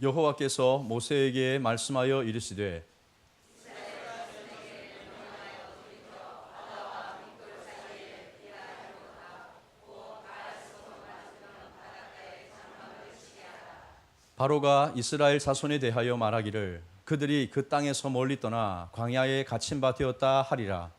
여호와께서 모세에게 말씀하여 이르시되 바로가 이스라엘 자손에 대하여 말하기를 그들이 그 땅에서 멀리 떠나 광야에 갇힌 바 되었다 하리라.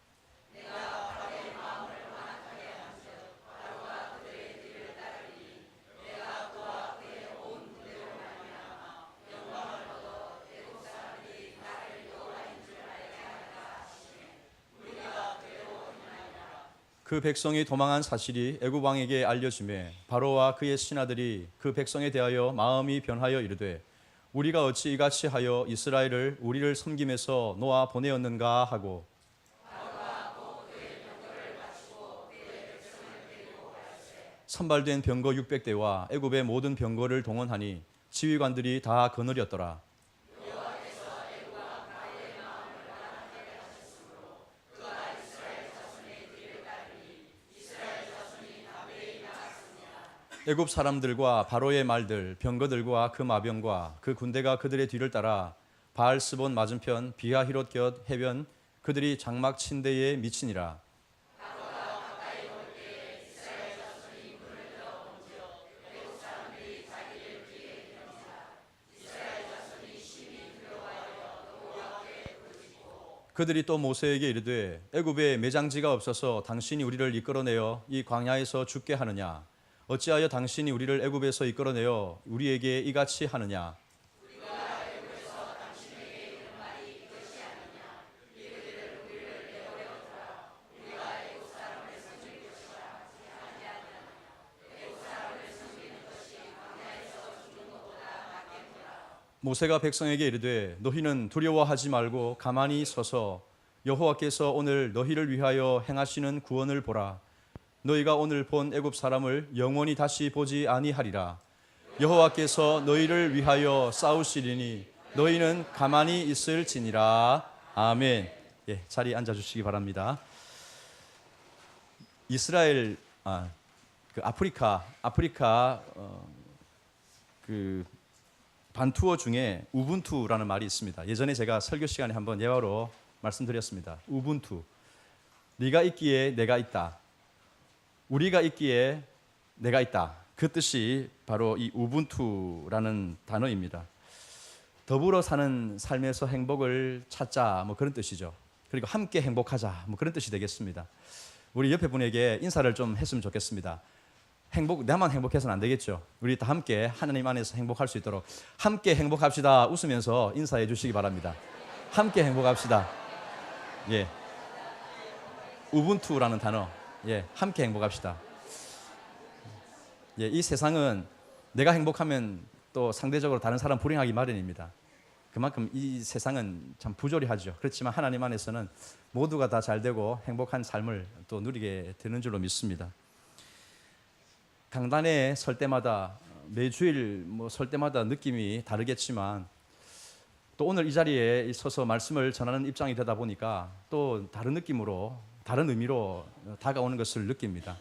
그 백성이 도망한 사실이 애굽 왕에게 알려지매 바로와 그의 신하들이 그 백성에 대하여 마음이 변하여 이르되 우리가 어찌 이같이 하여 이스라엘을 우리를 섬김에서 놓아 보내었는가 하고 선발된 병거 600대와 애굽의 모든 병거를 동원하니 지휘관들이 다 거느렸더라. 애굽 사람들과 바로의 말들, 병거들과 그 마병과 그 군대가 그들의 뒤를 따라 바알스본 맞은편 비하히롯 곁 해변 그들이 장막 침대에 미치니라. 그들이 또 모세에게 이르되 애굽에 매장지가 없어서 당신이 우리를 이끌어내어 이 광야에서 죽게 하느냐? 어찌하여 당신이 우리를 애굽에서 이끌어내어 우리에게 이같이 하느냐? 모세가 백성에게 이르되 너희는 두려워하지 말고 가만히 서서 여호와께서 오늘 너희를 위하여 행하시는 구원을 보라. 너희가 오늘 본 애굽 사람을 영원히 다시 보지 아니하리라. 여호와께서 너희를 위하여 싸우시리니 너희는 가만히 있을지니라. 아멘. 예, 자리에 앉아 주시기 바랍니다. 이스라엘 아프리카 그 반투어 중에 우분투라는 말이 있습니다. 예전에 제가 설교 시간에 한번 예화로 말씀드렸습니다. 우분투. 네가 있기에 내가 있다. 우리가 있기에 내가 있다. 그 뜻이 바로 이 우분투라는 단어입니다. 더불어 사는 삶에서 행복을 찾자 뭐 그런 뜻이죠. 그리고 함께 행복하자 뭐 그런 뜻이 되겠습니다. 우리 옆에 분에게 인사를 좀 했으면 좋겠습니다. 나만 행복해서는 안 되겠죠. 우리 다 함께 하나님 안에서 행복할 수 있도록 함께 행복합시다. 웃으면서 인사해 주시기 바랍니다. 함께 행복합시다. 예, 우분투라는 단어. 예, 함께 행복합시다. 예, 이 세상은 내가 행복하면 또 상대적으로 다른 사람 불행하기 마련입니다. 그만큼 이 세상은 참 부조리하죠. 그렇지만 하나님 안에서는 모두가 다 잘되고 행복한 삶을 또 누리게 되는 줄로 믿습니다. 강단에 설 때마다 매주일 설 때마다 느낌이 다르겠지만 또 오늘 이 자리에 서서 말씀을 전하는 입장이 되다 보니까 또 다른 느낌으로 다른 의미로 다가오는 것을 느낍니다.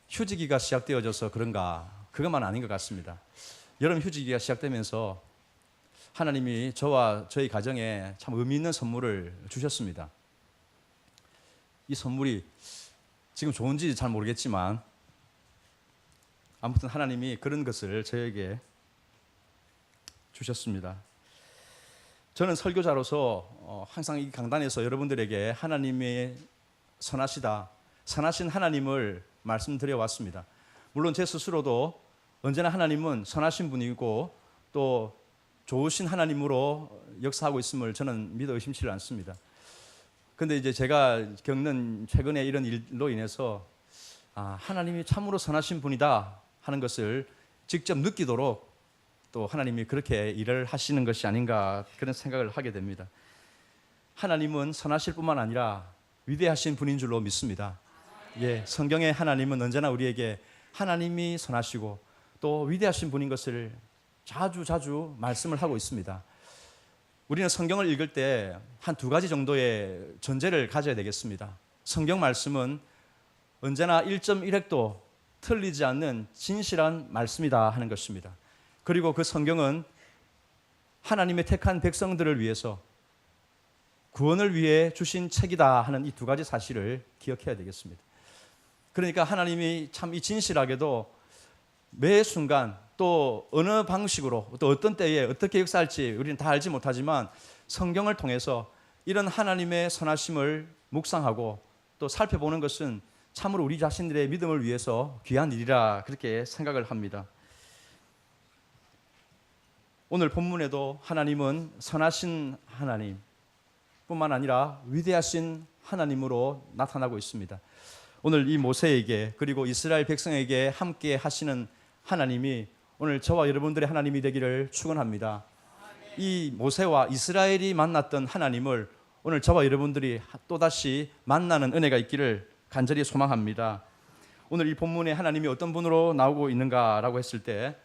휴지기가 시작되어져서 그런가 그것만 아닌 것 같습니다. 여름 휴지기가 시작되면서 하나님이 저와 저희 가정에 참 의미 있는 선물을 주셨습니다. 이 선물이 지금 좋은지 잘 모르겠지만 아무튼 하나님이 그런 것을 저에게 주셨습니다. 저는 설교자로서 항상 이 강단에서 여러분들에게 하나님의 선하신 하나님을 말씀드려 왔습니다. 물론 제 스스로도 언제나 하나님은 선하신 분이고 또 좋으신 하나님으로 역사하고 있음을 저는 믿어 의심치 않습니다. 그런데 이제 제가 겪는 최근에 이런 일로 인해서 하나님이 참으로 선하신 분이다 하는 것을 직접 느끼도록 또 하나님이 그렇게 일을 하시는 것이 아닌가 그런 생각을 하게 됩니다. 하나님은 선하실 뿐만 아니라 위대하신 분인 줄로 믿습니다. 예, 성경의 하나님은 언제나 우리에게 하나님이 선하시고 또 위대하신 분인 것을 자주 말씀을 하고 있습니다. 우리는 성경을 읽을 때 한 두 가지 정도의 전제를 가져야 되겠습니다. 성경 말씀은 언제나 1.1획도 틀리지 않는 진실한 말씀이다 하는 것입니다. 그리고 그 성경은 하나님의 택한 백성들을 위해서 구원을 위해 주신 책이다 하는 이 두 가지 사실을 기억해야 되겠습니다. 그러니까 하나님이 참 이 진실하게도 매 순간 또 어느 방식으로 또 어떤 때에 어떻게 역사할지 우리는 다 알지 못하지만 성경을 통해서 이런 하나님의 선하심을 묵상하고 또 살펴보는 것은 참으로 우리 자신들의 믿음을 위해서 귀한 일이라 그렇게 생각을 합니다. 오늘 본문에도 하나님은 선하신 하나님 뿐만 아니라 위대하신 하나님으로 나타나고 있습니다. 오늘 이 모세에게 그리고 이스라엘 백성에게 함께 하시는 하나님이 오늘 저와 여러분들의 하나님이 되기를 축원합니다. 이 모세와 이스라엘이 만났던 하나님을 오늘 저와 여러분들이 또다시 만나는 은혜가 있기를 간절히 소망합니다. 오늘 이 본문에 하나님이 어떤 분으로 나오고 있는가라고 했을 때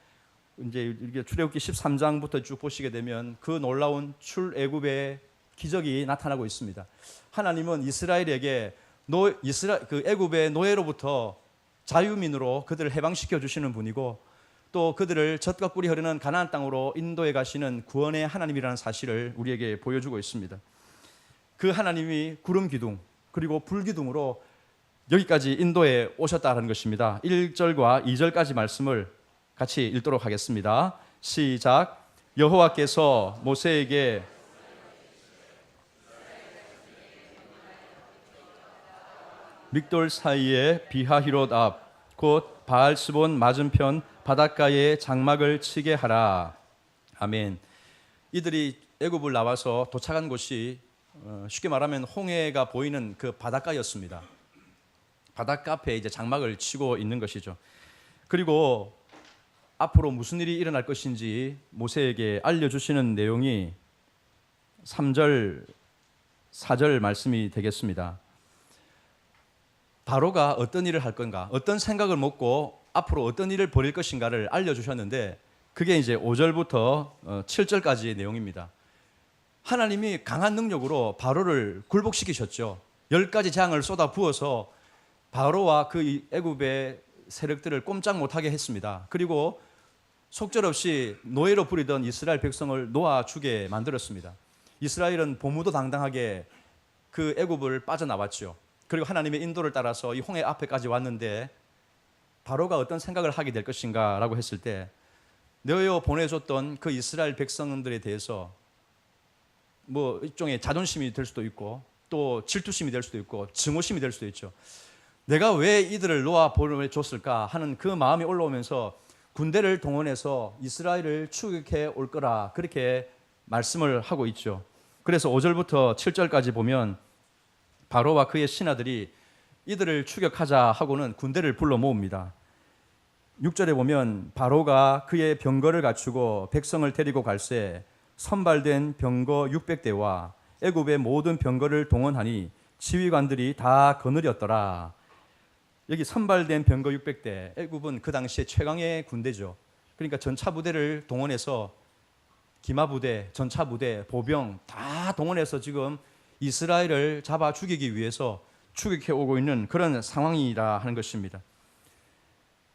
이제 출애굽기 13장부터 쭉 보시게 되면 그 놀라운 출애굽의 기적이 나타나고 있습니다. 하나님은 이스라엘에게 그 애굽의 노예로부터 자유민으로 그들을 해방시켜 주시는 분이고 또 그들을 젖과 꿀이 흐르는 가나안 땅으로 인도해 가시는 구원의 하나님이라는 사실을 우리에게 보여주고 있습니다. 그 하나님이 구름 기둥 그리고 불 기둥으로 여기까지 인도에 오셨다는 것입니다. 1절과 2절까지 말씀을 같이 읽도록 하겠습니다. 시작. 여호와께서 모세에게 믹돌 사이에 비하히롯 앞 곧 바알스본 맞은편 바닷가에 장막을 치게 하라. 아멘. 이들이 애굽을 나와서 도착한 곳이 쉽게 말하면 홍해가 보이는 그 바닷가였습니다. 바닷가 앞에 이제 장막을 치고 있는 것이죠. 그리고 앞으로 무슨 일이 일어날 것인지 모세에게 알려주시는 내용이 3절, 4절 말씀이 되겠습니다. 바로가 어떤 일을 할 건가, 어떤 생각을 먹고 앞으로 어떤 일을 벌일 것인가를 알려주셨는데 그게 이제 5절부터 7절까지의 내용입니다. 하나님이 강한 능력으로 바로를 굴복시키셨죠. 10가지 재앙을 쏟아 부어서 바로와 그 애굽의 세력들을 꼼짝 못하게 했습니다. 그리고 속절없이 노예로 부리던 이스라엘 백성을 놓아주게 만들었습니다. 이스라엘은 보무도당당하게 그 애굽을 빠져나왔죠. 그리고 하나님의 인도를 따라서 이 홍해 앞에까지 왔는데 바로가 어떤 생각을 하게 될 것인가 라고 했을 때 내어 보내줬던 그 이스라엘 백성들에 대해서 뭐 일종의 자존심이 될 수도 있고 또 질투심이 될 수도 있고 증오심이 될 수도 있죠. 내가 왜 이들을 놓아 보내줬을까 하는 그 마음이 올라오면서 군대를 동원해서 이스라엘을 추격해 올 거라 그렇게 말씀을 하고 있죠. 그래서 5절부터 7절까지 보면 바로와 그의 신하들이 이들을 추격하자 하고는 군대를 불러 모읍니다. 6절에 보면 바로가 그의 병거를 갖추고 백성을 데리고 갈새 선발된 병거 600대와 애굽의 모든 병거를 동원하니 지휘관들이 다 거느렸더라. 여기 선발된 병거 600대, 애굽은 그 당시에 최강의 군대죠. 그러니까 전차부대를 동원해서 기마부대, 전차부대, 보병 다 동원해서 지금 이스라엘을 잡아 죽이기 위해서 추격해 오고 있는 그런 상황이라 하는 것입니다.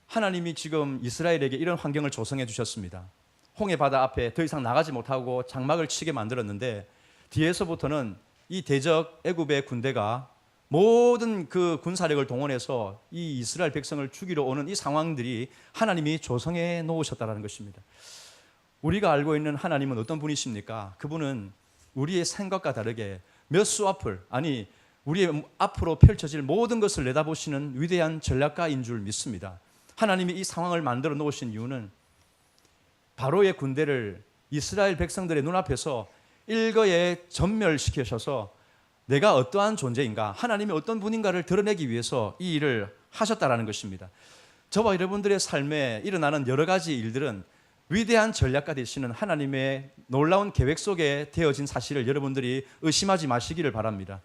하나님이 지금 이스라엘에게 이런 환경을 조성해 주셨습니다. 홍해 바다 앞에 더 이상 나가지 못하고 장막을 치게 만들었는데 뒤에서부터는 이 대적 애굽의 군대가 모든 그 군사력을 동원해서 이 이스라엘 백성을 죽이러 오는 이 상황들이 하나님이 조성해 놓으셨다는 것입니다. 우리가 알고 있는 하나님은 어떤 분이십니까? 그분은 우리의 생각과 다르게 몇 수 앞을, 아니 우리의 앞으로 펼쳐질 모든 것을 내다보시는 위대한 전략가인 줄 믿습니다. 하나님이 이 상황을 만들어 놓으신 이유는 바로의 군대를 이스라엘 백성들의 눈앞에서 일거에 전멸시키셔서 내가 어떠한 존재인가, 하나님이 어떤 분인가를 드러내기 위해서 이 일을 하셨다라는 것입니다. 저와 여러분들의 삶에 일어나는 여러 가지 일들은 위대한 전략가 되시는 하나님의 놀라운 계획 속에 되어진 사실을 여러분들이 의심하지 마시기를 바랍니다.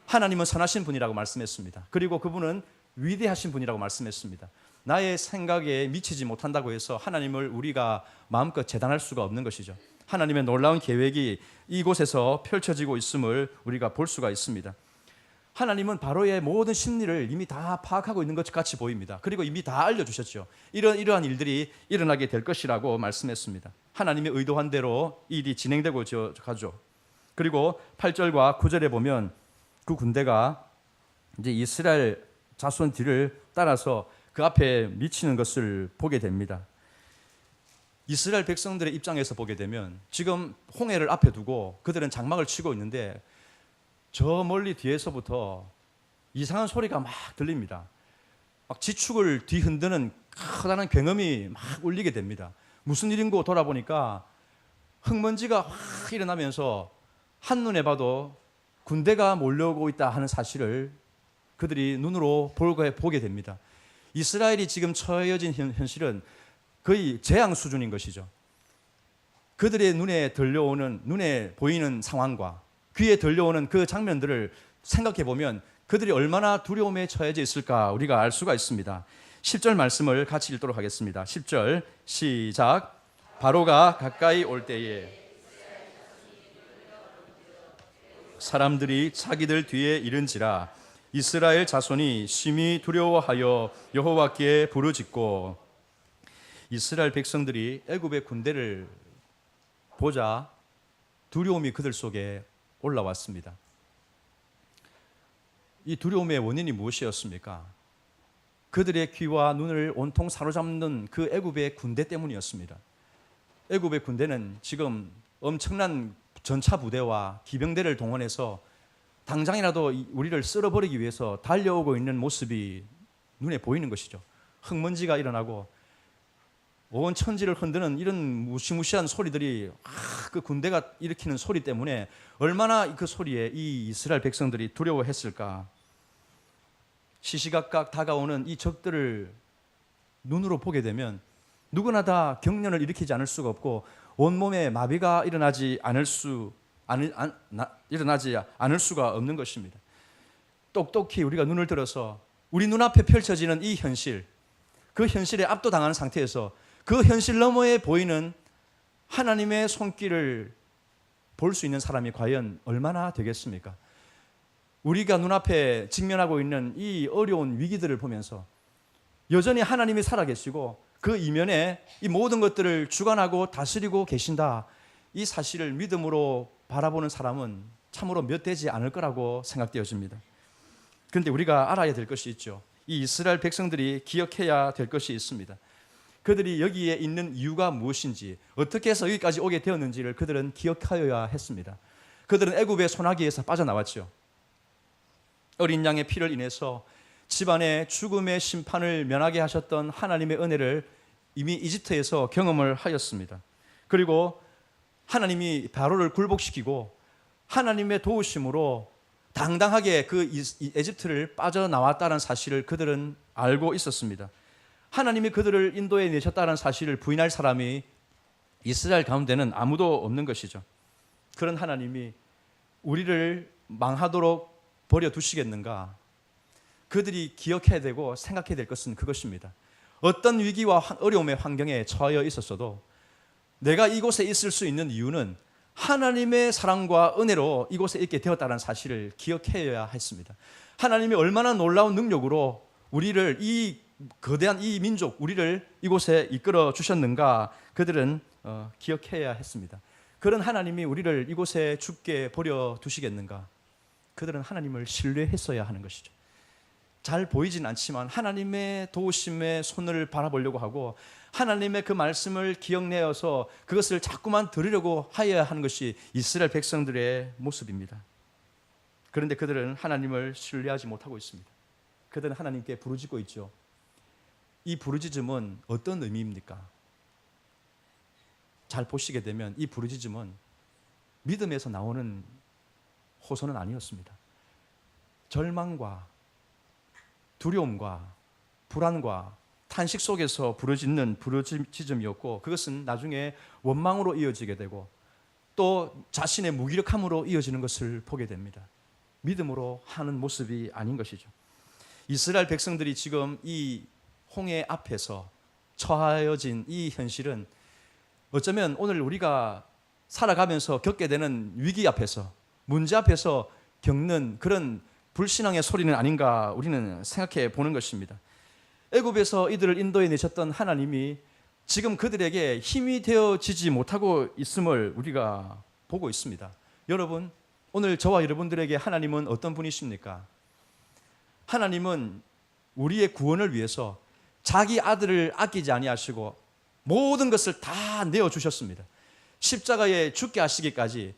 하나님은 선하신 분이라고 말씀했습니다. 그리고 그분은 위대하신 분이라고 말씀했습니다. 나의 생각에 미치지 못한다고 해서 하나님을 우리가 마음껏 재단할 수가 없는 것이죠. 하나님의 놀라운 계획이 이곳에서 펼쳐지고 있음을 우리가 볼 수가 있습니다. 하나님은 바로의 모든 심리를 이미 다 파악하고 있는 것 같이 보입니다. 그리고 이미 다 알려주셨죠. 이러한 일들이 일어나게 될 것이라고 말씀했습니다. 하나님의 의도한 대로 일이 진행되고 가죠. 그리고 8절과 9절에 보면 그 군대가 이제 이스라엘 자손 뒤를 따라서 그 앞에 미치는 것을 보게 됩니다. 이스라엘 백성들의 입장에서 보게 되면 지금 홍해를 앞에 두고 그들은 장막을 치고 있는데 저 멀리 뒤에서부터 이상한 소리가 막 들립니다. 막 지축을 뒤흔드는 커다란 굉음이 막 울리게 됩니다. 무슨 일인고 돌아보니까 흙먼지가 확 일어나면서 한눈에 봐도 군대가 몰려오고 있다 하는 사실을 그들이 눈으로 보게 됩니다. 이스라엘이 지금 처해진 현실은 거의 재앙 수준인 것이죠. 그들의 눈에 보이는 상황과 귀에 들려오는 그 장면들을 생각해 보면 그들이 얼마나 두려움에 처해져 있을까 우리가 알 수가 있습니다. 10절 말씀을 같이 읽도록 하겠습니다. 10절 시작. 바로가 가까이 올 때에 사람들이 자기들 뒤에 이른지라 이스라엘 자손이 심히 두려워하여 여호와께 부르짖고 이스라엘 백성들이 애굽의 군대를 보자 두려움이 그들 속에 올라왔습니다. 이 두려움의 원인이 무엇이었습니까? 그들의 귀와 눈을 온통 사로잡는 그 애굽의 군대 때문이었습니다. 애굽의 군대는 지금 엄청난 전차 부대와 기병대를 동원해서 당장이라도 우리를 쓸어버리기 위해서 달려오고 있는 모습이 눈에 보이는 것이죠. 흙먼지가 일어나고 온 천지를 흔드는 이런 무시무시한 소리들이 그 군대가 일으키는 소리 때문에 얼마나 그 소리에 이 이스라엘 백성들이 두려워했을까. 시시각각 다가오는 이 적들을 눈으로 보게 되면 누구나 다 경련을 일으키지 않을 수가 없고 온몸에 마비가 일어나지 않을 수가 없는 것입니다. 똑똑히 우리가 눈을 들어서 우리 눈앞에 펼쳐지는 이 현실, 그 현실에 압도당하는 상태에서 그 현실 너머에 보이는 하나님의 손길을 볼 수 있는 사람이 과연 얼마나 되겠습니까? 우리가 눈앞에 직면하고 있는 이 어려운 위기들을 보면서 여전히 하나님이 살아계시고 그 이면에 이 모든 것들을 주관하고 다스리고 계신다. 이 사실을 믿음으로 바라보는 사람은 참으로 몇 되지 않을 거라고 생각되어집니다. 그런데 우리가 알아야 될 것이 있죠. 이 이스라엘 백성들이 기억해야 될 것이 있습니다. 그들이 여기에 있는 이유가 무엇인지, 어떻게 해서 여기까지 오게 되었는지를 그들은 기억하여야 했습니다. 그들은 애굽의 소나기에서 빠져나왔죠. 어린 양의 피를 인해서 집안의 죽음의 심판을 면하게 하셨던 하나님의 은혜를 이미 이집트에서 경험을 하였습니다. 그리고 하나님이 바로를 굴복시키고 하나님의 도우심으로 당당하게 그 에집트를 빠져나왔다는 사실을 그들은 알고 있었습니다. 하나님이 그들을 인도해 내셨다는 사실을 부인할 사람이 이스라엘 가운데는 아무도 없는 것이죠. 그런 하나님이 우리를 망하도록 버려두시겠는가? 그들이 기억해야 되고 생각해야 될 것은 그것입니다. 어떤 위기와 어려움의 환경에 처하여 있었어도 내가 이곳에 있을 수 있는 이유는 하나님의 사랑과 은혜로 이곳에 있게 되었다는 사실을 기억해야 했습니다. 하나님이 얼마나 놀라운 능력으로 우리를 이 거대한 이 민족, 우리를 이곳에 이끌어 주셨는가 그들은 기억해야 했습니다. 그런 하나님이 우리를 이곳에 죽게 버려두시겠는가? 그들은 하나님을 신뢰했어야 하는 것이죠. 잘 보이진 않지만 하나님의 도우심의 손을 바라보려고 하고 하나님의 그 말씀을 기억내어서 그것을 자꾸만 들으려고 하여야 하는 것이 이스라엘 백성들의 모습입니다. 그런데 그들은 하나님을 신뢰하지 못하고 있습니다. 그들은 하나님께 부르짖고 있죠. 이 부르짖음은 어떤 의미입니까? 잘 보시게 되면 이 부르짖음은 믿음에서 나오는 호소는 아니었습니다. 절망과 두려움과 불안과 탄식 속에서 부르짖는 부르짖음이었고 그것은 나중에 원망으로 이어지게 되고 또 자신의 무기력함으로 이어지는 것을 보게 됩니다. 믿음으로 하는 모습이 아닌 것이죠. 이스라엘 백성들이 지금 이 홍해 앞에서 처하여진 이 현실은 어쩌면 오늘 우리가 살아가면서 겪게 되는 위기 앞에서 문제 앞에서 겪는 그런 불신앙의 소리는 아닌가 우리는 생각해 보는 것입니다. 애굽에서 이들을 인도해 내셨던 하나님이 지금 그들에게 힘이 되어지지 못하고 있음을 우리가 보고 있습니다. 여러분, 오늘 저와 여러분들에게 하나님은 어떤 분이십니까? 하나님은 우리의 구원을 위해서 자기 아들을 아끼지 아니하시고 모든 것을 다 내어주셨습니다. 십자가에 죽게 하시기까지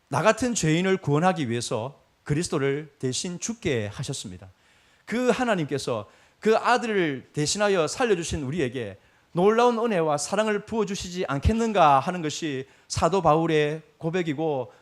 나 같은 죄인을 구원하기 위해서 그리스도를 대신 죽게 하셨습니다. 그 하나님께서 그 아들을 대신하여 살려주신 우리에게 놀라운 은혜와 사랑을 부어주시지 않겠는가 하는 것이 사도 바울의 고백이고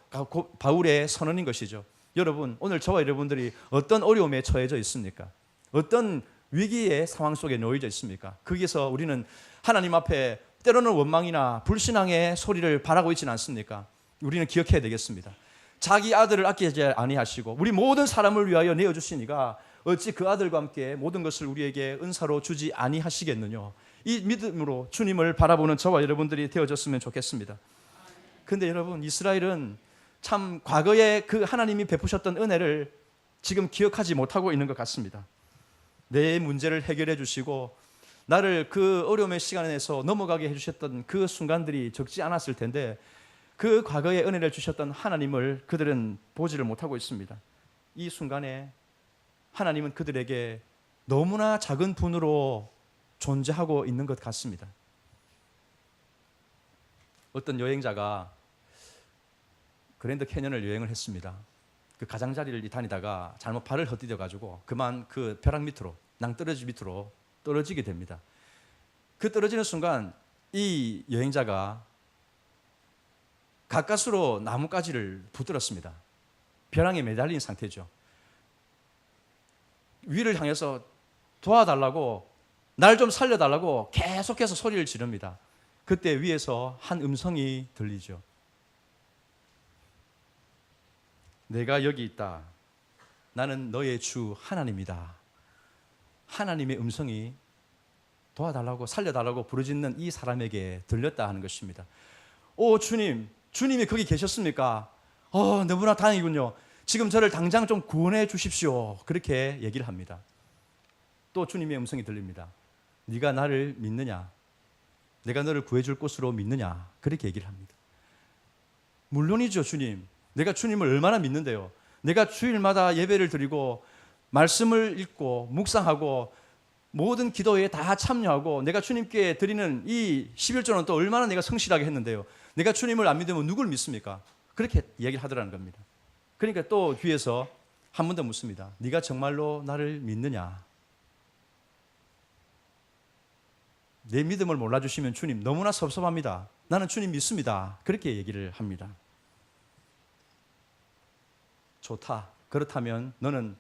바울의 선언인 것이죠. 여러분, 오늘 저와 여러분들이 어떤 어려움에 처해져 있습니까? 어떤 위기의 상황 속에 놓여져 있습니까? 거기서 우리는 하나님 앞에 때로는 원망이나 불신앙의 소리를 바라고 있지는 않습니까? 우리는 기억해야 되겠습니다. 자기 아들을 아끼지 아니하시고 우리 모든 사람을 위하여 내어주시니가 어찌 그 아들과 함께 모든 것을 우리에게 은사로 주지 아니하시겠느냐. 이 믿음으로 주님을 바라보는 저와 여러분들이 되어졌으면 좋겠습니다. 그런데 여러분, 이스라엘은 참 과거에 그 하나님이 베푸셨던 은혜를 지금 기억하지 못하고 있는 것 같습니다. 내 문제를 해결해 주시고 나를 그 어려움의 시간에서 넘어가게 해주셨던 그 순간들이 적지 않았을 텐데 그 과거에 은혜를 주셨던 하나님을 그들은 보지를 못하고 있습니다. 이 순간에 하나님은 그들에게 너무나 작은 분으로 존재하고 있는 것 같습니다. 어떤 여행자가 그랜드 캐년을 여행을 했습니다. 그 가장자리를 다니다가 잘못 발을 헛디뎌 가지고 그만 그 벼락 밑으로, 낭떠러지 밑으로 떨어지게 됩니다. 그 떨어지는 순간 이 여행자가 가까스로 나뭇가지를 붙들었습니다. 벼랑에 매달린 상태죠. 위를 향해서 도와달라고, 날 좀 살려달라고 계속해서 소리를 지릅니다. 그때 위에서 한 음성이 들리죠. 내가 여기 있다. 나는 너의 주 하나님이다. 하나님의 음성이 도와달라고, 살려달라고 부르짖는 이 사람에게 들렸다 하는 것입니다. 오 주님, 주님이 거기 계셨습니까? 너무나 다행이군요. 지금 저를 당장 좀 구원해 주십시오. 그렇게 얘기를 합니다. 또 주님의 음성이 들립니다. 네가 나를 믿느냐? 내가 너를 구해줄 곳으로 믿느냐? 그렇게 얘기를 합니다. 물론이죠, 주님. 내가 주님을 얼마나 믿는데요. 내가 주일마다 예배를 드리고 말씀을 읽고 묵상하고 모든 기도에 다 참여하고 내가 주님께 드리는 이 11조는 또 얼마나 내가 성실하게 했는데요. 내가 주님을 안 믿으면 누굴 믿습니까? 그렇게 얘기를 하더라는 겁니다. 그러니까 또 뒤에서 한 번 더 묻습니다. 네가 정말로 나를 믿느냐? 내 믿음을 몰라주시면 주님 너무나 섭섭합니다. 나는 주님 믿습니다. 그렇게 얘기를 합니다. 좋다. 그렇다면 너는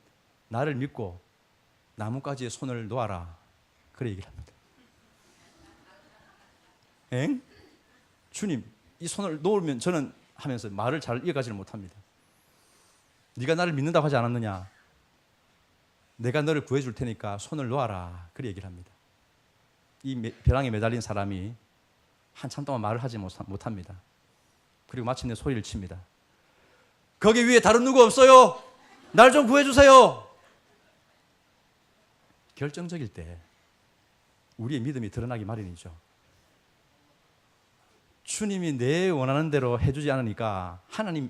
나를 믿고 나뭇가지에 손을 놓아라. 그래 얘기를 합니다. 엥? 주님, 이 손을 놓으면 저는 하면서 말을 잘 이어가지를 못합니다. 네가 나를 믿는다고 하지 않았느냐? 내가 너를 구해줄 테니까 손을 놓아라. 그래 얘기를 합니다. 이 벼랑에 매달린 사람이 한참 동안 말을 하지 못합니다. 그리고 마침내 소리를 칩니다. 거기 위에 다른 누구 없어요? 날 좀 구해주세요. 결정적일 때 우리의 믿음이 드러나기 마련이죠. 주님이 내 원하는 대로 해주지 않으니까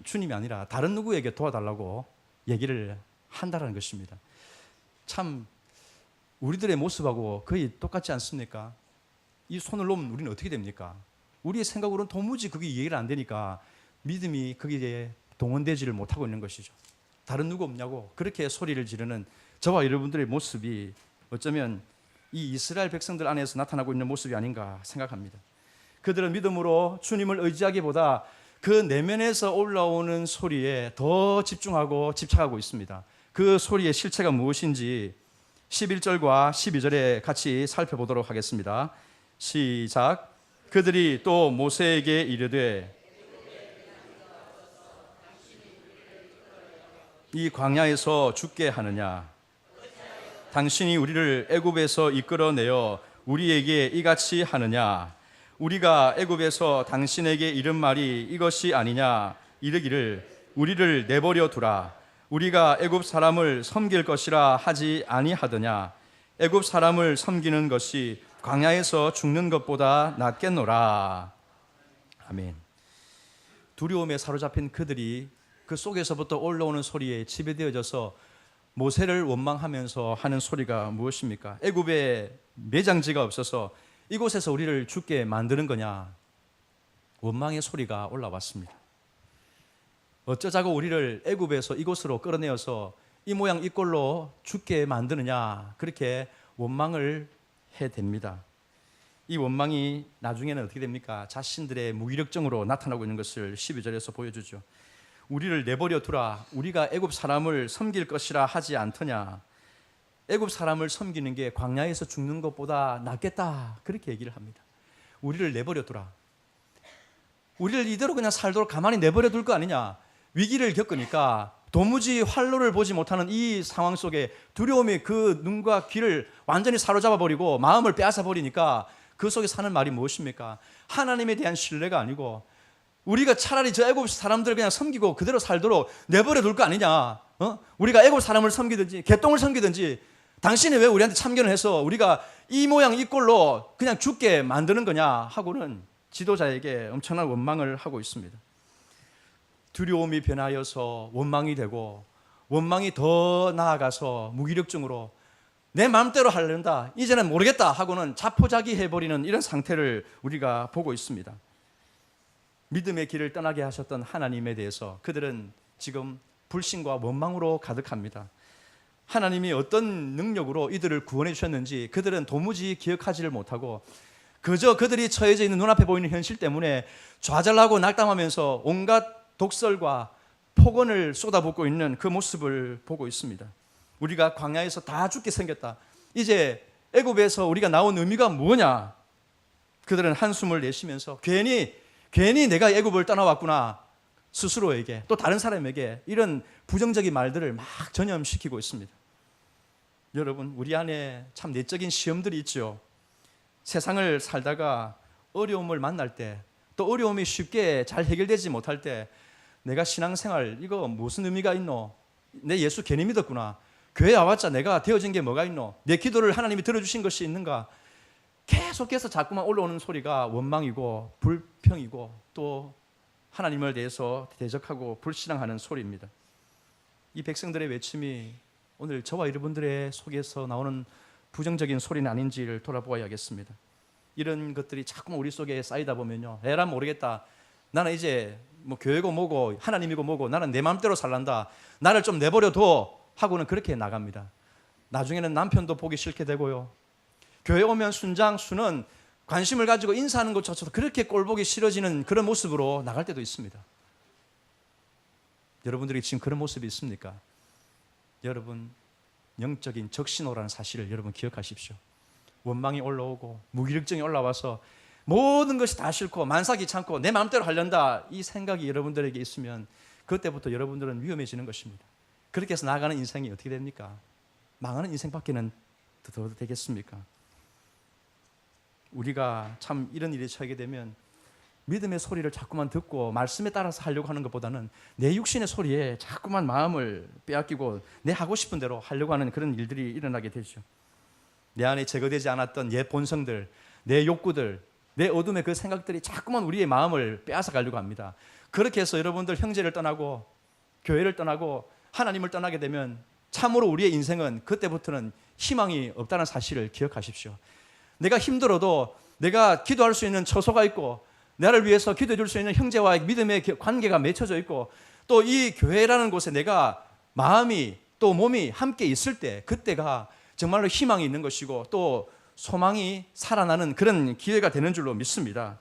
주님이 아니라 다른 누구에게 도와달라고 얘기를 한다는 것입니다. 참 우리들의 모습하고 거의 똑같지 않습니까? 이 손을 놓으면 우리는 어떻게 됩니까? 우리의 생각으로는 도무지 그게 이해가 안 되니까 믿음이 거기에 동원되지를 못하고 있는 것이죠. 다른 누구 없냐고 그렇게 소리를 지르는 저와 여러분들의 모습이 어쩌면 이 이스라엘 백성들 안에서 나타나고 있는 모습이 아닌가 생각합니다. 그들은 믿음으로 주님을 의지하기보다 그 내면에서 올라오는 소리에 더 집중하고 집착하고 있습니다. 그 소리의 실체가 무엇인지 11절과 12절에 같이 살펴보도록 하겠습니다. 시작. 그들이 또 모세에게 이르되 이 광야에서 죽게 하느냐? 당신이 우리를 애굽에서 이끌어내어 우리에게 이같이 하느냐? 우리가 애굽에서 당신에게 이른 말이 이것이 아니냐? 이르기를 우리를 내버려 두라. 우리가 애굽 사람을 섬길 것이라 하지 아니하더냐. 애굽 사람을 섬기는 것이 광야에서 죽는 것보다 낫겠노라. 아멘. 두려움에 사로잡힌 그들이 그 속에서부터 올라오는 소리에 지배되어져서 모세를 원망하면서 하는 소리가 무엇입니까? 애굽에 매장지가 없어서 이곳에서 우리를 죽게 만드는 거냐? 원망의 소리가 올라왔습니다. 어쩌자고 우리를 애굽에서 이곳으로 끌어내어서 이 모양 이 꼴로 죽게 만드느냐? 그렇게 원망을 해댑니다. 이 원망이 나중에는 어떻게 됩니까? 자신들의 무기력증으로 나타나고 있는 것을 12절에서 보여주죠. 우리를 내버려 두라. 우리가 애굽 사람을 섬길 것이라 하지 않더냐. 애굽 사람을 섬기는 게 광야에서 죽는 것보다 낫겠다. 그렇게 얘기를 합니다. 우리를 내버려 두라. 우리를 이대로 그냥 살도록 가만히 내버려 둘 거 아니냐. 위기를 겪으니까 도무지 활로를 보지 못하는 이 상황 속에 두려움이 그 눈과 귀를 완전히 사로잡아 버리고 마음을 빼앗아 버리니까 그 속에 사는 말이 무엇입니까? 하나님에 대한 신뢰가 아니고 우리가 차라리 저 애굽 사람들 그냥 섬기고 그대로 살도록 내버려 둘 거 아니냐. 우리가 애굽 사람을 섬기든지 개똥을 섬기든지 당신이 왜 우리한테 참견을 해서 우리가 이 모양 이 꼴로 그냥 죽게 만드는 거냐 하고는 지도자에게 엄청난 원망을 하고 있습니다. 두려움이 변하여서 원망이 되고 원망이 더 나아가서 무기력증으로 내 마음대로 하려는다. 이제는 모르겠다 하고는 자포자기해버리는 이런 상태를 우리가 보고 있습니다. 믿음의 길을 떠나게 하셨던 하나님에 대해서 그들은 지금 불신과 원망으로 가득합니다. 하나님이 어떤 능력으로 이들을 구원해 주셨는지 그들은 도무지 기억하지를 못하고 그저 그들이 처해져 있는 눈앞에 보이는 현실 때문에 좌절하고 낙담하면서 온갖 독설과 폭언을 쏟아붓고 있는 그 모습을 보고 있습니다. 우리가 광야에서 다 죽게 생겼다. 이제 애굽에서 우리가 나온 의미가 뭐냐? 그들은 한숨을 내쉬면서 괜히 내가 애굽을 떠나왔구나. 스스로에게 또 다른 사람에게 이런 부정적인 말들을 막 전염시키고 있습니다. 여러분, 우리 안에 참 내적인 시험들이 있죠. 세상을 살다가 어려움을 만날 때, 또 어려움이 쉽게 잘 해결되지 못할 때 내가 신앙생활 이거 무슨 의미가 있노? 내 예수 괜히 믿었구나. 교회 와봤자 내가 되어진 게 뭐가 있노? 내 기도를 하나님이 들어주신 것이 있는가? 계속해서 자꾸만 올라오는 소리가 원망이고 불평이고 또 하나님을 대해서 대적하고 불신앙하는 소리입니다. 이 백성들의 외침이 오늘 저와 여러분들의 속에서 나오는 부정적인 소리는 아닌지를 돌아보아야겠습니다. 이런 것들이 자꾸만 우리 속에 쌓이다 보면요, 에라 모르겠다. 나는 이제 뭐 교회고 뭐고 하나님이고 뭐고 나는 내 마음대로 살란다. 나를 좀 내버려둬 하고는 그렇게 나갑니다. 나중에는 남편도 보기 싫게 되고요. 교회 오면 순장수는 관심을 가지고 인사하는 것조차도 그렇게 꼴보기 싫어지는 그런 모습으로 나갈 때도 있습니다. 여러분들이 지금 그런 모습이 있습니까? 여러분, 영적인 적신호라는 사실을 여러분 기억하십시오. 원망이 올라오고 무기력증이 올라와서 모든 것이 다 싫고 만사기 참고 내 마음대로 하련다 이 생각이 여러분들에게 있으면 그때부터 여러분들은 위험해지는 것입니다. 그렇게 해서 나아가는 인생이 어떻게 됩니까? 망하는 인생밖에는 더 되겠습니까? 우리가 참 이런 일에 처하게 되면 믿음의 소리를 자꾸만 듣고 말씀에 따라서 하려고 하는 것보다는 내 육신의 소리에 자꾸만 마음을 빼앗기고 내 하고 싶은 대로 하려고 하는 그런 일들이 일어나게 되죠. 내 안에 제거되지 않았던 옛 본성들, 내 욕구들, 내 어둠의 그 생각들이 자꾸만 우리의 마음을 빼앗아 가려고 합니다. 그렇게 해서 여러분들 형제를 떠나고 교회를 떠나고 하나님을 떠나게 되면 참으로 우리의 인생은 그때부터는 희망이 없다는 사실을 기억하십시오. 내가 힘들어도 내가 기도할 수 있는 처소가 있고 나를 위해서 기도해 줄 수 있는 형제와의 믿음의 관계가 맺혀져 있고 또 이 교회라는 곳에 내가 마음이 또 몸이 함께 있을 때 그때가 정말로 희망이 있는 것이고 또 소망이 살아나는 그런 기회가 되는 줄로 믿습니다.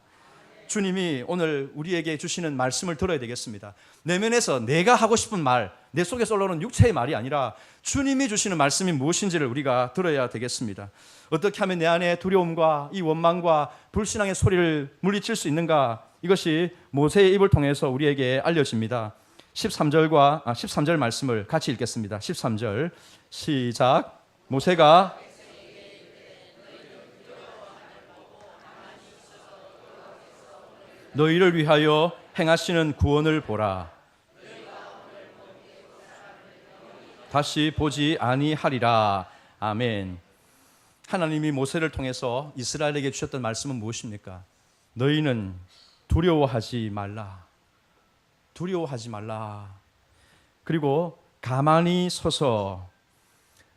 주님이 오늘 우리에게 주시는 말씀을 들어야 되겠습니다. 내면에서 내가 하고 싶은 말, 내 속에서 올라오는 육체의 말이 아니라 주님이 주시는 말씀이 무엇인지를 우리가 들어야 되겠습니다. 어떻게 하면 내 안에 두려움과 이 원망과 불신앙의 소리를 물리칠 수 있는가? 이것이 모세의 입을 통해서 우리에게 알려집니다. 13절 말씀을 같이 읽겠습니다. 13절 시작. 모세가 너희를 위하여 행하시는 구원을 보라. 다시 보지 아니하리라. 아멘. 하나님이 모세를 통해서 이스라엘에게 주셨던 말씀은 무엇입니까? 너희는 두려워하지 말라. 두려워하지 말라. 그리고 가만히 서서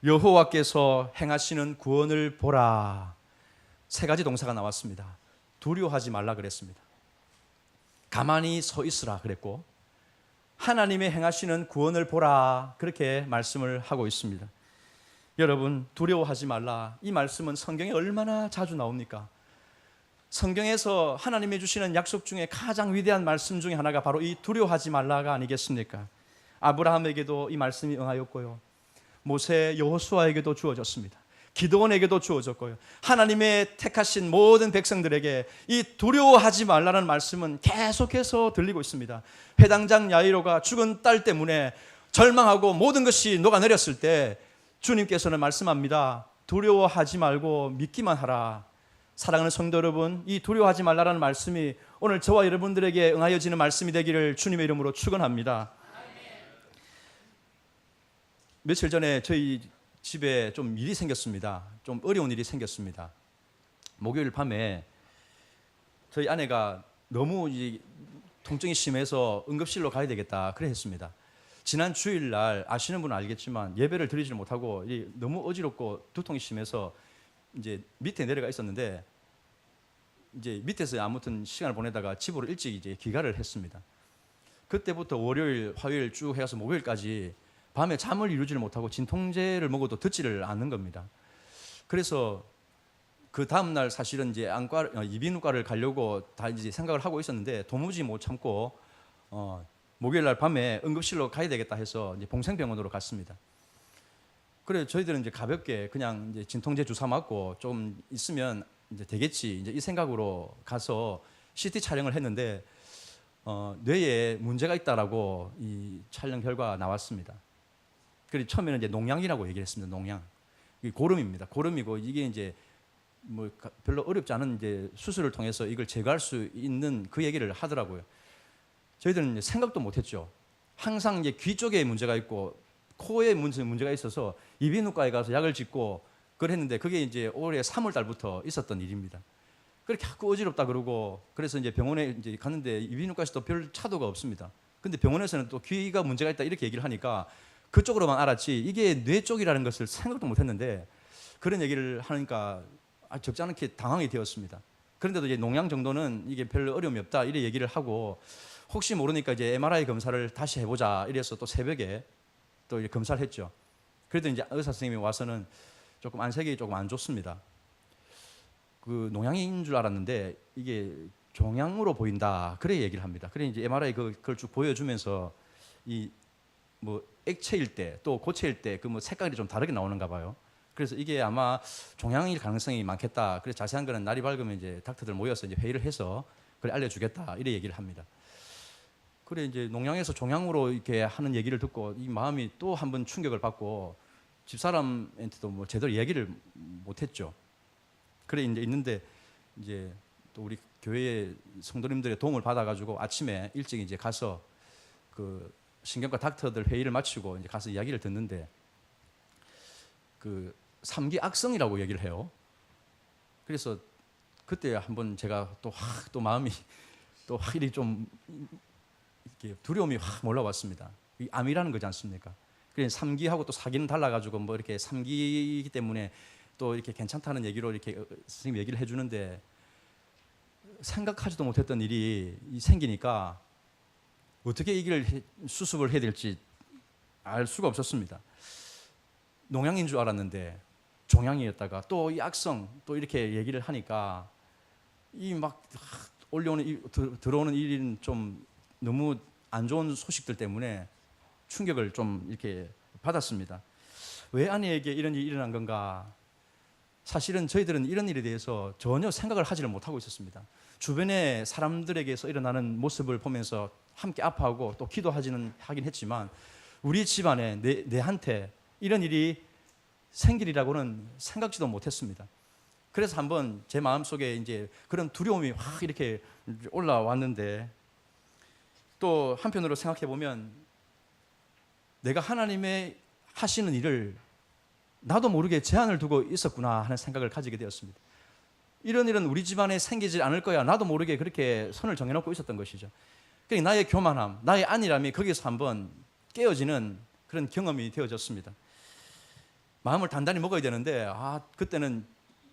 여호와께서 행하시는 구원을 보라. 세 가지 동사가 나왔습니다. 두려워하지 말라 그랬습니다. 가만히 서 있으라 그랬고, 하나님의 행하시는 구원을 보라, 그렇게 말씀을 하고 있습니다. 여러분, 두려워하지 말라, 이 말씀은 성경에 얼마나 자주 나옵니까? 성경에서 하나님이 주시는 약속 중에 가장 위대한 말씀 중에 하나가 바로 이 두려워하지 말라가 아니겠습니까? 아브라함에게도 이 말씀이 응하였고요, 모세 여호수아에게도 주어졌습니다. 기드온에게도 주어졌고요, 하나님의 택하신 모든 백성들에게 이 두려워하지 말라는 말씀은 계속해서 들리고 있습니다. 회당장 야이로가 죽은 딸 때문에 절망하고 모든 것이 녹아내렸을 때 주님께서는 말씀합니다. 두려워하지 말고 믿기만 하라. 사랑하는 성도 여러분, 이 두려워하지 말라는 말씀이 오늘 저와 여러분들에게 응하여지는 말씀이 되기를 주님의 이름으로 축원합니다. 며칠 전에 저희 집에 좀 일이 생겼습니다. 좀 어려운 일이 생겼습니다. 목요일 밤에 저희 아내가 너무 통증이 심해서 응급실로 가야 되겠다 그래 했습니다. 지난 주일날 아시는 분은 알겠지만 예배를 드리지 못하고 너무 어지럽고 두통이 심해서 이제 밑에 내려가 있었는데, 이제 밑에서 아무튼 시간을 보내다가 집으로 일찍 이제 귀가를 했습니다. 그때부터 월요일, 화요일 쭉 해서 목요일까지 밤에 잠을 이루지를 못하고 진통제를 먹어도 듣지를 않는 겁니다. 그래서 그 다음날 사실은 이제 이비인후과를 가려고 다 이제 생각을 하고 있었는데 도무지 못 참고 목요일날 밤에 응급실로 가야 되겠다 해서 이제 봉생병원으로 갔습니다. 그래 저희들은 이제 가볍게 그냥 이제 진통제 주사 맞고 좀 있으면 이제 되겠지, 이제 이 생각으로 가서 CT 촬영을 했는데 뇌에 문제가 있다라고 이 촬영 결과가 나왔습니다. 그리고 처음에는 이제 농양이라고 얘기를 했습니다. 농양. 이게 고름입니다. 고름이고 이게 이제 뭐 별로 어렵지 않은 이제 수술을 통해서 이걸 제거할 수 있는 그 얘기를 하더라고요. 저희들은 생각도 못했죠. 항상 이제 귀 쪽에 문제가 있고 코에 문제가 있어서 이비인후과에 가서 약을 짓고 그랬는데 그게 이제 올해 3월 달부터 있었던 일입니다. 그렇게 자꾸 어지럽다 그러고, 그래서 이제 병원에 이제 갔는데 이비인후과에서도 별 차도가 없습니다. 근데 병원에서는 또 귀가 문제가 있다 이렇게 얘기를 하니까 그쪽으로만 알았지 이게 뇌 쪽이라는 것을 생각도 못했는데, 그런 얘기를 하니까 적지 않게 당황이 되었습니다. 그런데도 이제 농양 정도는 이게 별 어려움이 없다 이래 얘기를 하고, 혹시 모르니까 이제 MRI 검사를 다시 해보자 이래서 또 새벽에 또 이제 검사를 했죠. 그래도 이제 의사 선생님이 와서는 조금 안색이 조금 안 좋습니다. 그 농양인 줄 알았는데 이게 종양으로 보인다 그래 얘기를 합니다. 그래 이제 MRI 그걸 쭉 보여주면서 이 뭐 액체일 때 또 고체일 때 그 뭐 색깔이 좀 다르게 나오는가 봐요. 그래서 이게 아마 종양일 가능성이 많겠다. 그래서 자세한 거는 날이 밝으면 이제 닥터들 모여서 이제 회의를 해서 그래 알려주겠다 이래 얘기를 합니다. 그래 이제 농양에서 종양으로 이렇게 하는 얘기를 듣고 이 마음이 또 한 번 충격을 받고 집사람한테도 뭐 제대로 얘기를 못했죠. 그래 이제 있는데 이제 또 우리 교회 성도님들의 도움을 받아가지고 아침에 일찍 이제 가서 그 신경과 닥터들 회의를 마치고 이제 가서 이야기를 듣는데 그 3기 악성이라고 얘기를 해요. 그래서 그때 한번 제가 또 마음이 또 확 이리 좀 이렇게 두려움이 확 올라왔습니다. 이 암이라는 거지 않습니까? 그래서 3기하고 또 4기는 달라가지고 뭐 이렇게 3기이기 때문에 또 이렇게 괜찮다는 얘기로 이렇게 선생님 얘기를 해주는데, 생각하지도 못했던 일이 생기니까 어떻게 이걸 수습을 해야 될지 알 수가 없었습니다. 농양인 줄 알았는데 종양이었다가 또 이 악성 또 이렇게 얘기를 하니까 이 막 들어오는 일은 좀 너무 안 좋은 소식들 때문에 충격을 좀 이렇게 받았습니다. 왜 아내에게 이런 일이 일어난 건가? 사실은 저희들은 이런 일에 대해서 전혀 생각을 하지를 못하고 있었습니다. 주변의 사람들에게서 일어나는 모습을 보면서 함께 아파하고 또 기도하긴 했지만 우리 집안에 내한테 이런 일이 생길이라고는 생각지도 못했습니다. 그래서 한번 제 마음속에 이제 그런 두려움이 확 이렇게 올라왔는데, 또 한편으로 생각해 보면 내가 하나님의 하시는 일을 나도 모르게 제한을 두고 있었구나 하는 생각을 가지게 되었습니다. 이런 일은 우리 집안에 생기지 않을 거야. 나도 모르게 그렇게 선을 정해놓고 있었던 것이죠. 그러니까 나의 교만함, 나의 안일함이 거기서 한번 깨어지는 그런 경험이 되어졌습니다. 마음을 단단히 먹어야 되는데 그때는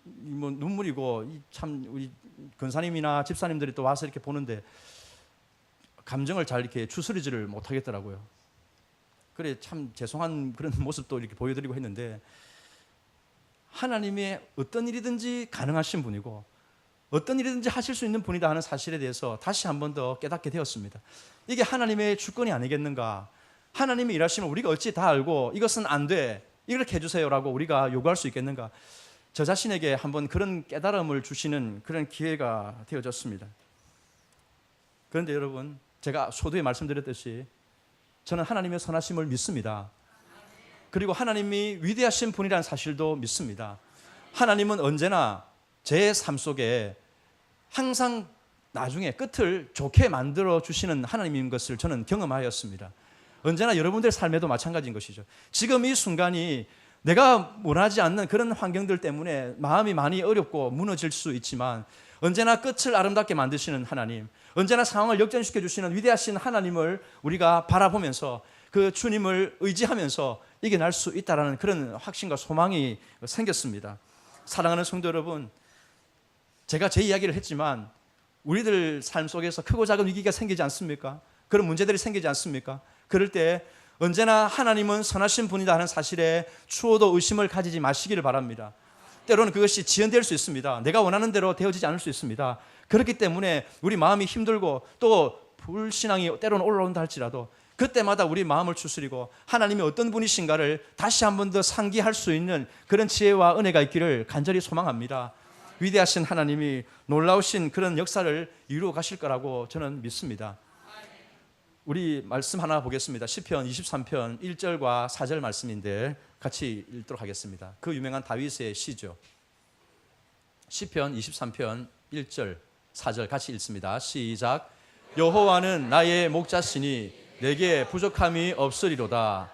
뭐 눈물이고 참 우리 권사님이나 집사님들이 또 와서 이렇게 보는데 감정을 잘 이렇게 추스리지를 못하겠더라고요. 그래 참 죄송한 그런 모습도 이렇게 보여드리고 했는데 하나님이 어떤 일이든지 가능하신 분이고 어떤 일이든지 하실 수 있는 분이다 하는 사실에 대해서 다시 한 번 더 깨닫게 되었습니다. 이게 하나님의 주권이 아니겠는가? 하나님이 일하시면 우리가 어찌 다 알고 이것은 안 돼, 이렇게 해주세요라고 우리가 요구할 수 있겠는가? 저 자신에게 한번 그런 깨달음을 주시는 그런 기회가 되어졌습니다. 그런데 여러분, 제가 소두에 말씀드렸듯이 저는 하나님의 선하심을 믿습니다. 그리고 하나님이 위대하신 분이라는 사실도 믿습니다. 하나님은 언제나 제 삶 속에 항상 나중에 끝을 좋게 만들어 주시는 하나님인 것을 저는 경험하였습니다. 언제나 여러분들의 삶에도 마찬가지인 것이죠. 지금 이 순간이 내가 원하지 않는 그런 환경들 때문에 마음이 많이 어렵고 무너질 수 있지만 언제나 끝을 아름답게 만드시는 하나님, 언제나 상황을 역전시켜 주시는 위대하신 하나님을 우리가 바라보면서 그 주님을 의지하면서 이겨낼 수 있다는 그런 확신과 소망이 생겼습니다. 사랑하는 성도 여러분, 제가 제 이야기를 했지만 우리들 삶 속에서 크고 작은 위기가 생기지 않습니까? 그런 문제들이 생기지 않습니까? 그럴 때 언제나 하나님은 선하신 분이다 하는 사실에 추호도 의심을 가지지 마시기를 바랍니다. 때로는 그것이 지연될 수 있습니다. 내가 원하는 대로 되어지지 않을 수 있습니다. 그렇기 때문에 우리 마음이 힘들고 또 불신앙이 때로는 올라온다 할지라도 그때마다 우리 마음을 추스리고 하나님이 어떤 분이신가를 다시 한 번 더 상기할 수 있는 그런 지혜와 은혜가 있기를 간절히 소망합니다. 위대하신 하나님이 놀라우신 그런 역사를 이루어 가실 거라고 저는 믿습니다. 우리 말씀 하나 보겠습니다. 시편 23편 1절과 4절 말씀인데 같이 읽도록 하겠습니다. 그 유명한 다윗의 시죠. 시편 23편 1절 4절 같이 읽습니다. 시작. 여호와는 나의 목자시니 내게 부족함이 없으리로다.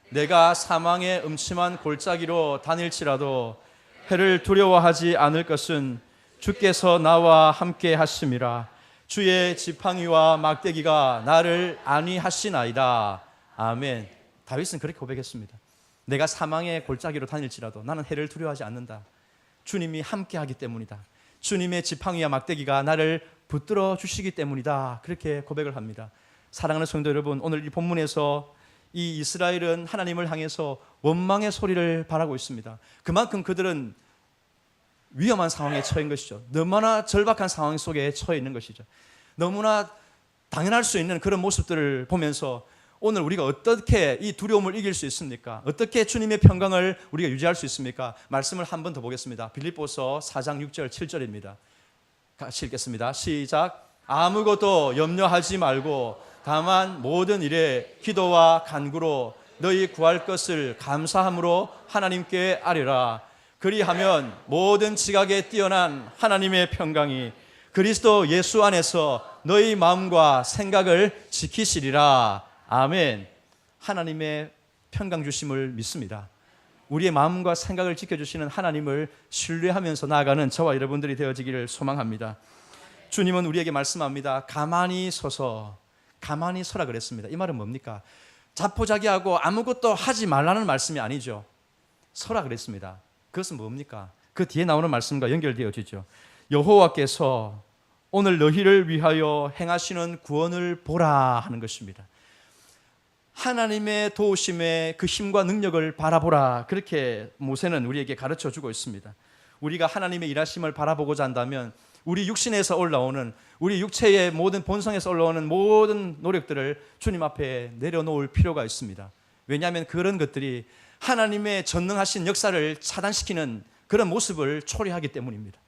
내가 사망의 음침한 골짜기로 다닐지라도 해를 두려워하지 않을 것은 주께서 나와 함께 하심이라. 주의 지팡이와 막대기가 나를 안위하시나이다. 아멘. 다윗은 그렇게 고백했습니다. 내가 사망의 골짜기로 다닐지라도 나는 해를 두려워하지 않는다. 주님이 함께하기 때문이다. 주님의 지팡이와 막대기가 나를 붙들어 주시기 때문이다. 그렇게 고백을 합니다. 사랑하는 성도 여러분, 오늘 이 본문에서 이 이스라엘은 하나님을 향해서 원망의 소리를 바라고 있습니다. 그만큼 그들은 위험한 상황에 처한 것이죠. 너무나 절박한 상황 속에 처해 있는 것이죠. 너무나 당연할 수 있는 그런 모습들을 보면서 오늘 우리가 어떻게 이 두려움을 이길 수 있습니까? 어떻게 주님의 평강을 우리가 유지할 수 있습니까? 말씀을 한 번 더 보겠습니다. 빌립보서 4장 6절 7절입니다. 같이 읽겠습니다. 시작. 아무것도 염려하지 말고 다만 모든 일에 기도와 간구로 너희 구할 것을 감사함으로 하나님께 아뢰라. 그리하면 모든 지각에 뛰어난 하나님의 평강이 그리스도 예수 안에서 너희 마음과 생각을 지키시리라. 아멘. 하나님의 평강 주심을 믿습니다. 우리의 마음과 생각을 지켜주시는 하나님을 신뢰하면서 나아가는 저와 여러분들이 되어지기를 소망합니다. 주님은 우리에게 말씀합니다. 가만히 서라 그랬습니다. 이 말은 뭡니까? 자포자기하고 아무것도 하지 말라는 말씀이 아니죠. 서라 그랬습니다. 그것은 뭡니까? 그 뒤에 나오는 말씀과 연결되어지죠. 여호와께서 오늘 너희를 위하여 행하시는 구원을 보라 하는 것입니다. 하나님의 도우심의 그 힘과 능력을 바라보라. 그렇게 모세는 우리에게 가르쳐주고 있습니다. 우리가 하나님의 일하심을 바라보고자 한다면 우리 육신에서 올라오는, 우리 육체의 모든 본성에서 올라오는 모든 노력들을 주님 앞에 내려놓을 필요가 있습니다. 왜냐하면 그런 것들이 하나님의 전능하신 역사를 차단시키는 그런 모습을 초래하기 때문입니다.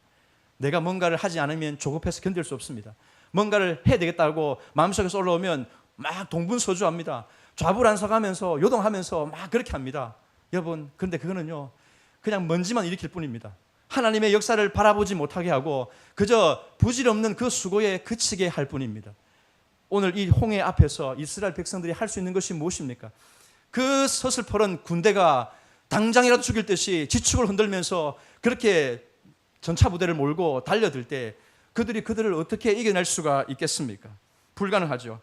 내가 뭔가를 하지 않으면 조급해서 견딜 수 없습니다. 뭔가를 해야 되겠다고 마음속에서 올라오면 막 동분서주합니다. 좌불안석하면서 요동하면서 막 그렇게 합니다. 여러분, 그런데 그거는요 그냥 먼지만 일으킬 뿐입니다. 하나님의 역사를 바라보지 못하게 하고 그저 부질없는 그 수고에 그치게 할 뿐입니다. 오늘 이 홍해 앞에서 이스라엘 백성들이 할 수 있는 것이 무엇입니까? 그 서슬퍼런 군대가 당장이라도 죽일 듯이 지축을 흔들면서 그렇게 전차 부대를 몰고 달려들 때 그들을 어떻게 이겨낼 수가 있겠습니까? 불가능하죠.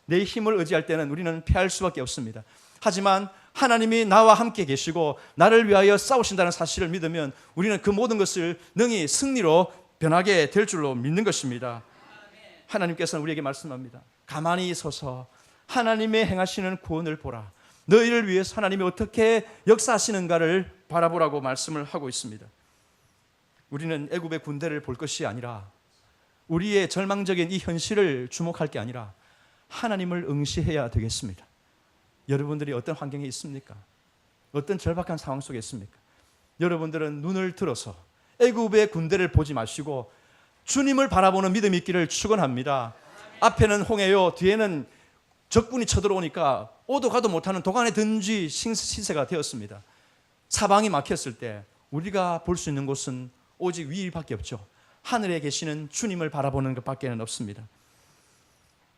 내 힘을 의지할 때는 우리는 패할 수밖에 없습니다. 하지만 하나님이 나와 함께 계시고 나를 위하여 싸우신다는 사실을 믿으면 우리는 그 모든 것을 능히 승리로 변하게 될 줄로 믿는 것입니다. 하나님께서는 우리에게 말씀합니다. 가만히 서서 하나님의 행하시는 구원을 보라. 너희를 위해서 하나님이 어떻게 역사하시는가를 바라보라고 말씀을 하고 있습니다. 우리는 애굽의 군대를 볼 것이 아니라 우리의 절망적인 이 현실을 주목할 게 아니라 하나님을 응시해야 되겠습니다. 여러분들이 어떤 환경에 있습니까? 어떤 절박한 상황 속에 있습니까? 여러분들은 눈을 들어서 애굽의 군대를 보지 마시고 주님을 바라보는 믿음이 있기를 축원합니다. 앞에는 홍해요, 뒤에는 적군이 쳐들어오니까 오도 가도 못하는 도간에 든지 신세가 되었습니다. 사방이 막혔을 때 우리가 볼 수 있는 곳은 오직 위밖에 없죠. 하늘에 계시는 주님을 바라보는 것밖에는 없습니다.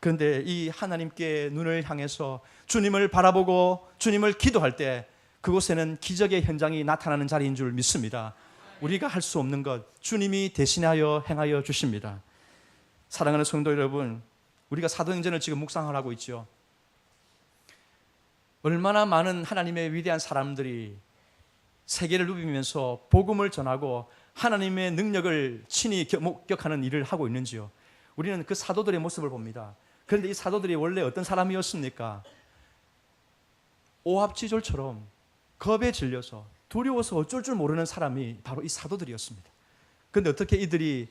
그런데 이 하나님께 눈을 향해서 주님을 바라보고 주님을 기도할 때 그곳에는 기적의 현장이 나타나는 자리인 줄 믿습니다. 우리가 할 수 없는 것 주님이 대신하여 행하여 주십니다. 사랑하는 성도 여러분, 우리가 사도행전을 지금 묵상하고 있죠. 얼마나 많은 하나님의 위대한 사람들이 세계를 누비면서 복음을 전하고 하나님의 능력을 친히 목격하는 일을 하고 있는지요. 우리는 그 사도들의 모습을 봅니다. 그런데 이 사도들이 원래 어떤 사람이었습니까? 오합지졸처럼 겁에 질려서 두려워서 어쩔 줄 모르는 사람이 바로 이 사도들이었습니다. 그런데 어떻게 이들이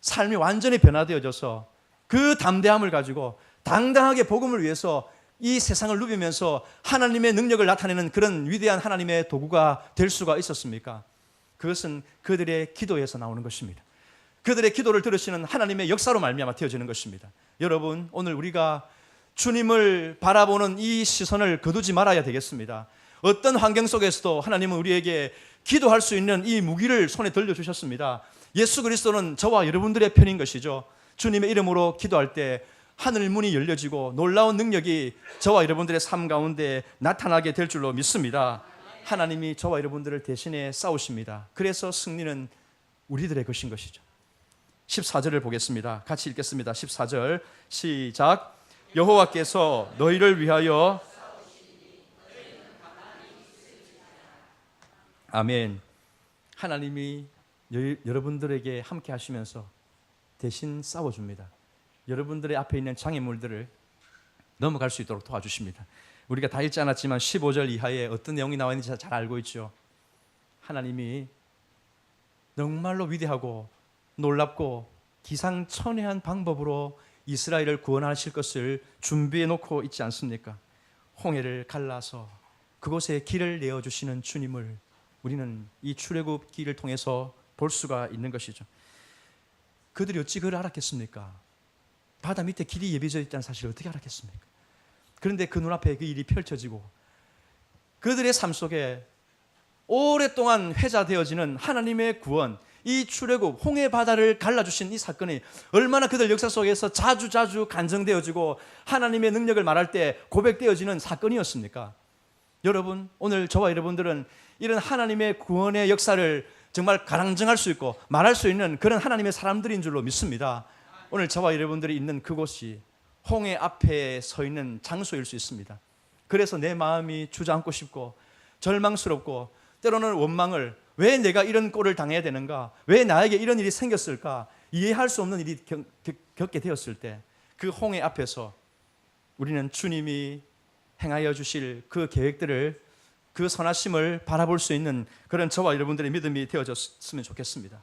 삶이 완전히 변화되어져서 그 담대함을 가지고 당당하게 복음을 위해서 이 세상을 누비면서 하나님의 능력을 나타내는 그런 위대한 하나님의 도구가 될 수가 있었습니까? 그것은 그들의 기도에서 나오는 것입니다. 그들의 기도를 들으시는 하나님의 역사로 말미암아 되어지는 것입니다. 여러분, 오늘 우리가 주님을 바라보는 이 시선을 거두지 말아야 되겠습니다. 어떤 환경 속에서도 하나님은 우리에게 기도할 수 있는 이 무기를 손에 들려주셨습니다. 예수 그리스도는 저와 여러분들의 편인 것이죠. 주님의 이름으로 기도할 때 하늘 문이 열려지고 놀라운 능력이 저와 여러분들의 삶 가운데 나타나게 될 줄로 믿습니다. 하나님이 저와 여러분들을 대신해 싸우십니다. 그래서 승리는 우리들의 것인 것이죠. 14절을 보겠습니다. 같이 읽겠습니다. 14절 시작. 여호와께서 너희를 위하여 아멘. 하나님이 여러분들에게 함께 하시면서 대신 싸워줍니다. 여러분들의 앞에 있는 장애물들을 넘어갈 수 있도록 도와주십니다. 우리가 다 읽지 않았지만 15절 이하에 어떤 내용이 나와 있는지 잘 알고 있죠. 하나님이 정말로 위대하고 놀랍고 기상천외한 방법으로 이스라엘을 구원하실 것을 준비해 놓고 있지 않습니까? 홍해를 갈라서 그곳에 길을 내어주시는 주님을 우리는 이 출애굽 길을 통해서 볼 수가 있는 것이죠. 그들이 어찌 그를 알았겠습니까? 바다 밑에 길이 예비져 있다는 사실을 어떻게 알았겠습니까? 그런데 그 눈앞에 그 일이 펼쳐지고 그들의 삶 속에 오랫동안 회자되어지는 하나님의 구원, 이 출애굽 홍해 바다를 갈라주신 이 사건이 얼마나 그들 역사 속에서 자주 간증되어지고 하나님의 능력을 말할 때 고백되어지는 사건이었습니까? 여러분, 오늘 저와 여러분들은 이런 하나님의 구원의 역사를 정말 가랑증할 수 있고 말할 수 있는 그런 하나님의 사람들인 줄로 믿습니다. 오늘 저와 여러분들이 있는 그곳이 홍해 앞에 서 있는 장소일 수 있습니다. 그래서 내 마음이 주저앉고 싶고 절망스럽고 때로는 원망을, 왜 내가 이런 꼴을 당해야 되는가, 왜 나에게 이런 일이 생겼을까, 이해할 수 없는 일이 겪게 되었을 때 그 홍해 앞에서 우리는 주님이 행하여 주실 그 계획들을, 그 선하심을 바라볼 수 있는 그런 저와 여러분들의 믿음이 되어졌으면 좋겠습니다.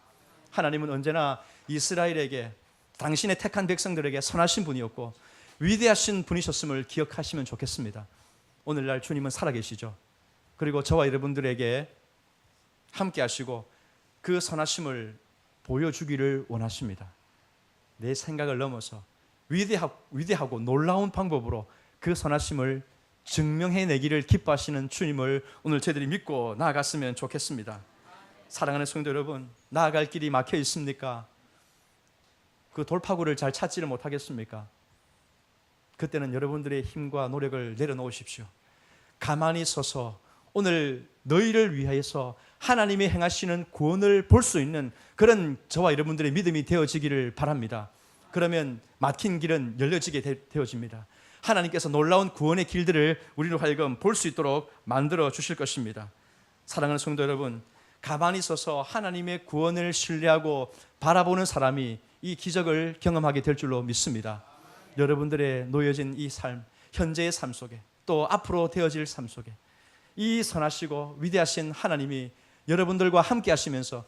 하나님은 언제나 이스라엘에게, 당신의 택한 백성들에게 선하신 분이었고 위대하신 분이셨음을 기억하시면 좋겠습니다. 오늘날 주님은 살아계시죠. 그리고 저와 여러분들에게 함께 하시고 그 선하심을 보여주기를 원하십니다. 내 생각을 넘어서 위대하고 놀라운 방법으로 그 선하심을 증명해내기를 기뻐하시는 주님을 오늘 저희들이 믿고 나아갔으면 좋겠습니다. 사랑하는 성도 여러분, 나아갈 길이 막혀 있습니까? 그 돌파구를 잘 찾지를 못하겠습니까? 그때는 여러분들의 힘과 노력을 내려놓으십시오. 가만히 서서 오늘 너희를 위하여서 하나님이 행하시는 구원을 볼 수 있는 그런 저와 여러분들의 믿음이 되어지기를 바랍니다. 그러면 막힌 길은 열려지게 되어집니다. 하나님께서 놀라운 구원의 길들을 우리로 하여금 볼 수 있도록 만들어 주실 것입니다. 사랑하는 성도 여러분, 가만히 서서 하나님의 구원을 신뢰하고 바라보는 사람이 이 기적을 경험하게 될 줄로 믿습니다. 여러분들의 놓여진 이 삶, 현재의 삶 속에 또 앞으로 되어질 삶 속에 이 선하시고 위대하신 하나님이 여러분들과 함께 하시면서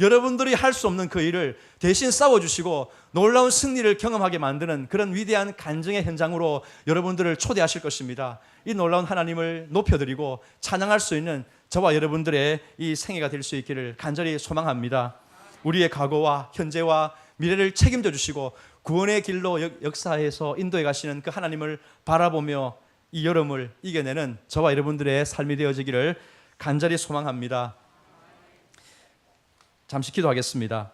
여러분들이 할 수 없는 그 일을 대신 싸워주시고 놀라운 승리를 경험하게 만드는 그런 위대한 간증의 현장으로 여러분들을 초대하실 것입니다. 이 놀라운 하나님을 높여드리고 찬양할 수 있는 저와 여러분들의 이 생애가 될 수 있기를 간절히 소망합니다. 우리의 과거와 현재와 미래를 책임져 주시고 구원의 길로 역사해서 인도해 가시는 그 하나님을 바라보며 이 여름을 이겨내는 저와 여러분들의 삶이 되어지기를 간절히 소망합니다. 잠시 기도하겠습니다.